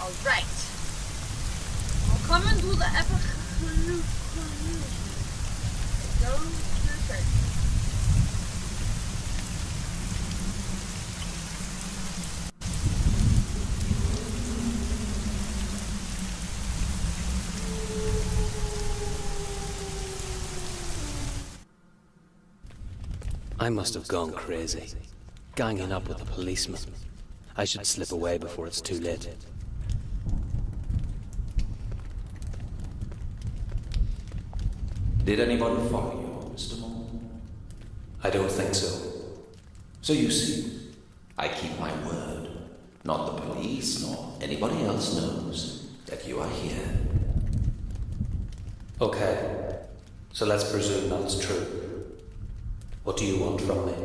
Alright. Willkommen, doe dat even genoeg. Go to the church. I must have gone crazy, ganging up with a policeman. I should slip away before it's too late. Did anybody follow you, Mr. Moore? I don't think so. So you see, I keep my word. Not the police nor anybody else knows that you are here. Okay, so let's presume that's true. What do you want from me?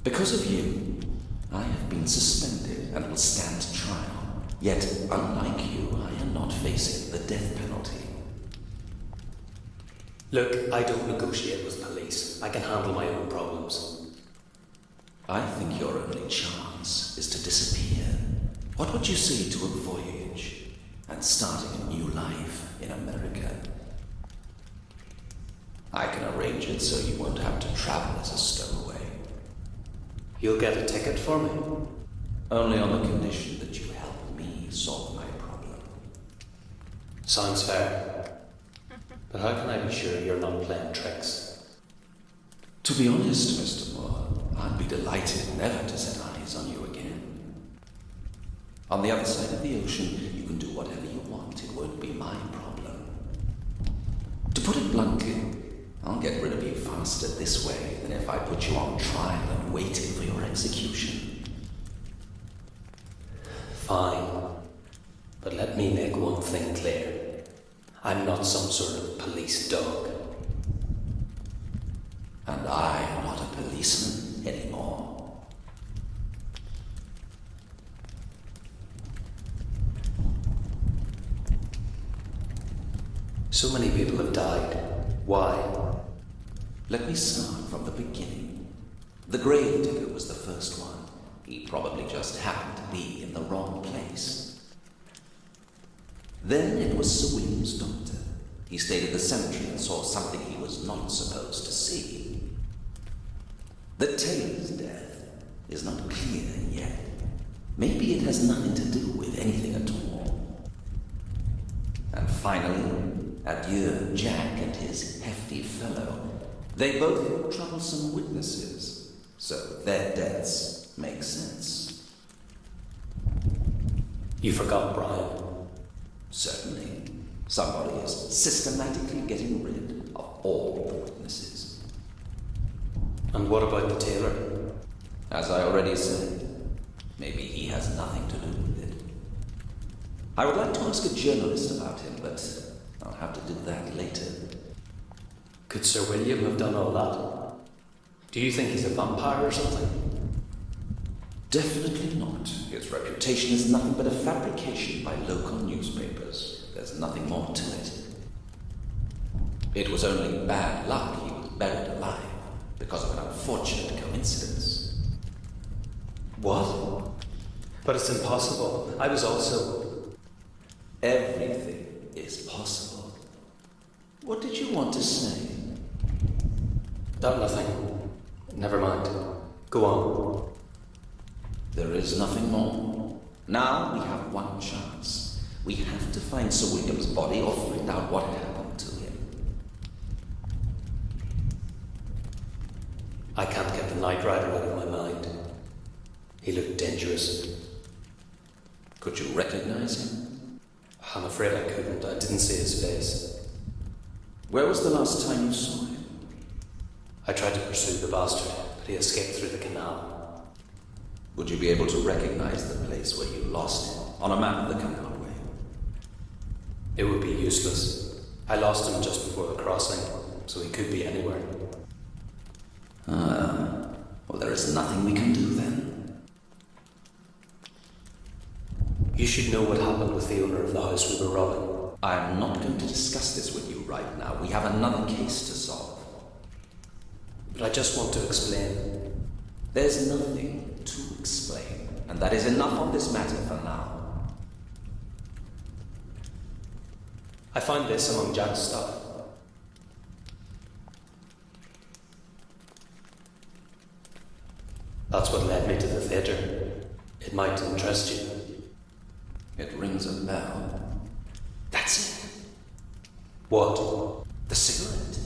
Because of you, I have been suspended and will stand trial. Yet, unlike you, I am not facing the death penalty. Look, I don't negotiate with police. I can handle my own problems. I think your only chance is to disappear. What would you say to a voyage and starting a new life in America? I can arrange it so you won't have to travel as a stowaway. You'll get a ticket for me? Only on the condition that you help me solve my problem. Sounds fair. But how can I be sure you're not playing tricks? To be honest, Mr. Moore, I'd be delighted never to set eyes on you again. On the other side of the ocean, you can do whatever you want. It won't be my problem. To put it bluntly, I'll get rid of you faster this way than if I put you on trial and waited for your execution. Fine. But let me make one thing clear. I'm not some sort of police dog. And I am not a policeman anymore. So many people have died. Why? Let me start from the beginning. The gravedigger was the first one. He probably just happened to be in the wrong place. Then it was Sir William's doctor. He stayed at the cemetery and saw something he was not supposed to see. The tailor's death is not clear yet. Maybe it has nothing to do with anything at all. And finally, adieu Jack and his hefty fellow. They both were troublesome witnesses, so their deaths make sense. You forgot Brian. Certainly, somebody is systematically getting rid of all the witnesses. And what about the tailor? As I already said, maybe he has nothing to do with it. I would like to ask a journalist about him, but I'll have to do that later. Could Sir William have done all that? Do you think he's a vampire or something? Definitely not. His reputation is nothing but a fabrication by local newspapers. There's nothing more to it. It was only bad luck he was buried alive because of an unfortunate coincidence. What? But it's impossible. I was also... Everything is possible. What did you want to say? Nothing. Never mind. Go on. There is nothing more. Now we have one chance. We have to find Sir William's body or find out what happened to him. I can't get the Night Rider out of my mind. He looked dangerous. Could you recognize him? I'm afraid I couldn't. I didn't see his face. Where was the last time you saw him? I tried to pursue the bastard, but he escaped through the canal. Would you be able to recognize the place where you lost him on a map of the canalway? It would be useless. I lost him just before the crossing, so he could be anywhere. Well, there is nothing we can do then. You should know what happened with the owner of the house we were robbing. I am not going to discuss this with you right now. We have another case to solve. But I just want to explain. There's nothing to explain, and that is enough on this matter for now. I found this among Jack's stuff. That's what led me to the theatre. It might interest you. It rings a bell. That's it. What? The cigarette.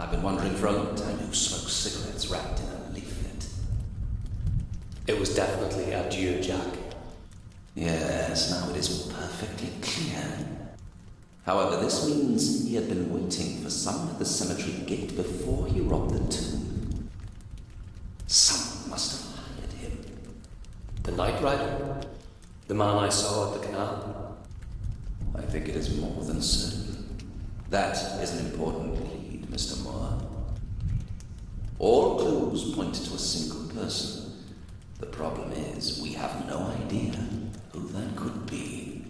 I've been wondering for a long time who smokes cigarettes wrapped in a leaflet. It was definitely adieu, Jack. Yes, now it is perfectly clear. However, this means he had been waiting for someone at the cemetery gate before he robbed the tomb. Someone must have hired him. The Night Rider? The man I saw at the canal? I think it is more than certain. That is an important lead, Mr. Moore. All clues point to a single person. The problem is, we have no idea who that could be.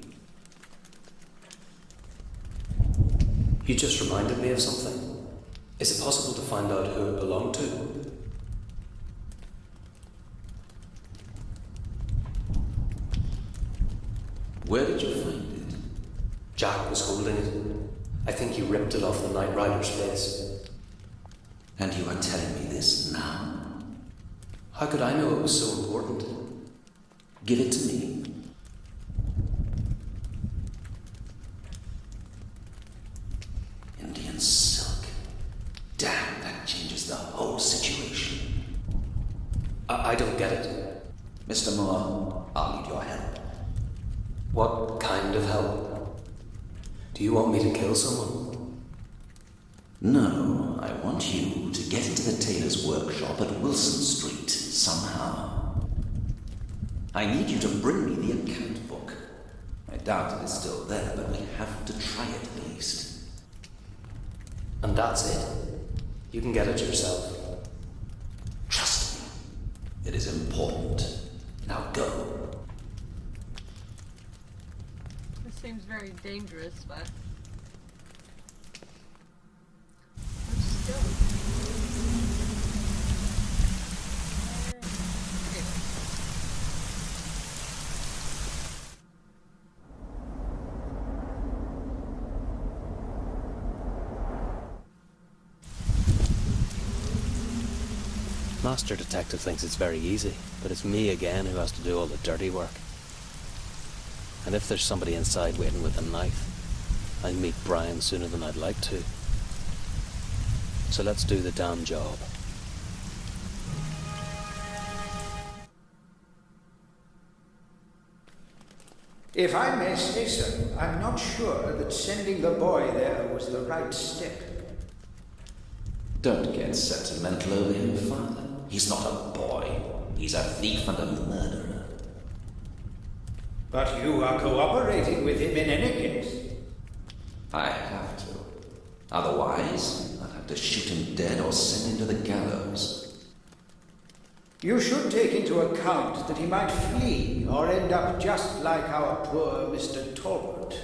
You just reminded me of something. Is it possible to find out who it belonged to? Where did you find it? Jack was holding it. I think he ripped it off the Night Rider's face. And you are telling me this now? How could I know it was so important? Give it to me. Indian silk. Damn, that changes the whole situation. I don't get it. Mr. Moore, I'll need your help. What kind of help? Do you want me to kill someone? No, I want you to get into the tailor's workshop at Wilson Street somehow. I need you to bring me the account book. I doubt it is still there, but we have to try it at least. And that's it? You can get it yourself. Trust me. It is important. Now go. This seems very dangerous, but let's go. Master Detective thinks it's very easy, but it's me again who has to do all the dirty work. And if there's somebody inside waiting with a knife, I'll meet Brian sooner than I'd like to. So let's do the damn job. If I may say so, I'm not sure that sending the boy there was the right step. Don't get sentimental over him, Father. He's not a boy. He's a thief and a murderer. But you are cooperating with him in any case. I have to. Otherwise, I'd have to shoot him dead or send him to the gallows. You should take into account that he might flee or end up just like our poor Mr. Talbot.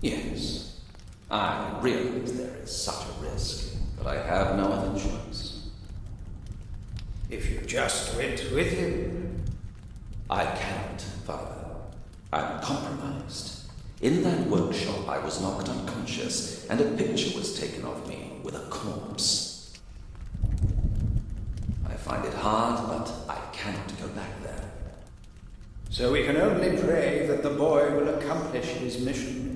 Yes, I realize there is such a risk, but I have no other choice. If you just went with him. I cannot, Father. I'm compromised. In that workshop, I was knocked unconscious, and a picture was taken of me with a corpse. I find it hard, but I cannot go back there. So we can only pray that the boy will accomplish his mission.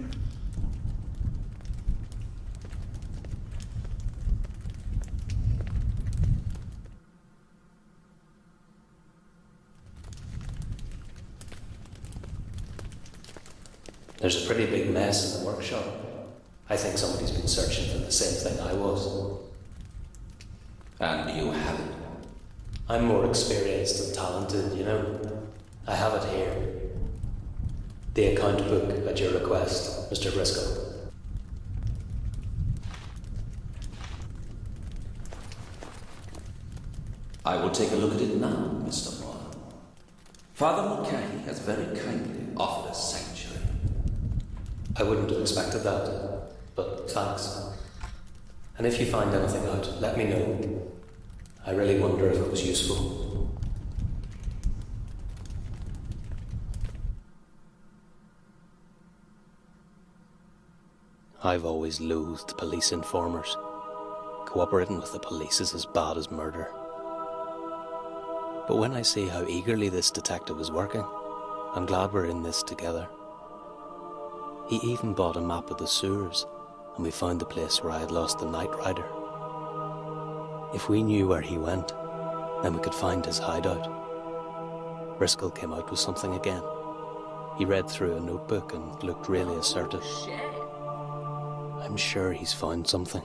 There's a pretty big mess in the workshop. I think somebody's been searching for the same thing I was. And you have it. I'm more experienced and talented, you know. I have it here. The account book at your request, Mr. Briscoe. I will take a look at it now, Mr. Moore. Father Mulcahy has very kindly offered us sanctuary. I wouldn't have expected that, but thanks. And if you find anything out, let me know. I really wonder if it was useful. I've always loathed police informers. Cooperating with the police is as bad as murder. But when I see how eagerly this detective is working, I'm glad we're in this together. He even bought a map of the sewers, and we found the place where I had lost the Night Rider. If we knew where he went, then we could find his hideout. Briscoe came out with something again. He read through a notebook and looked really assertive. Shit. I'm sure he's found something.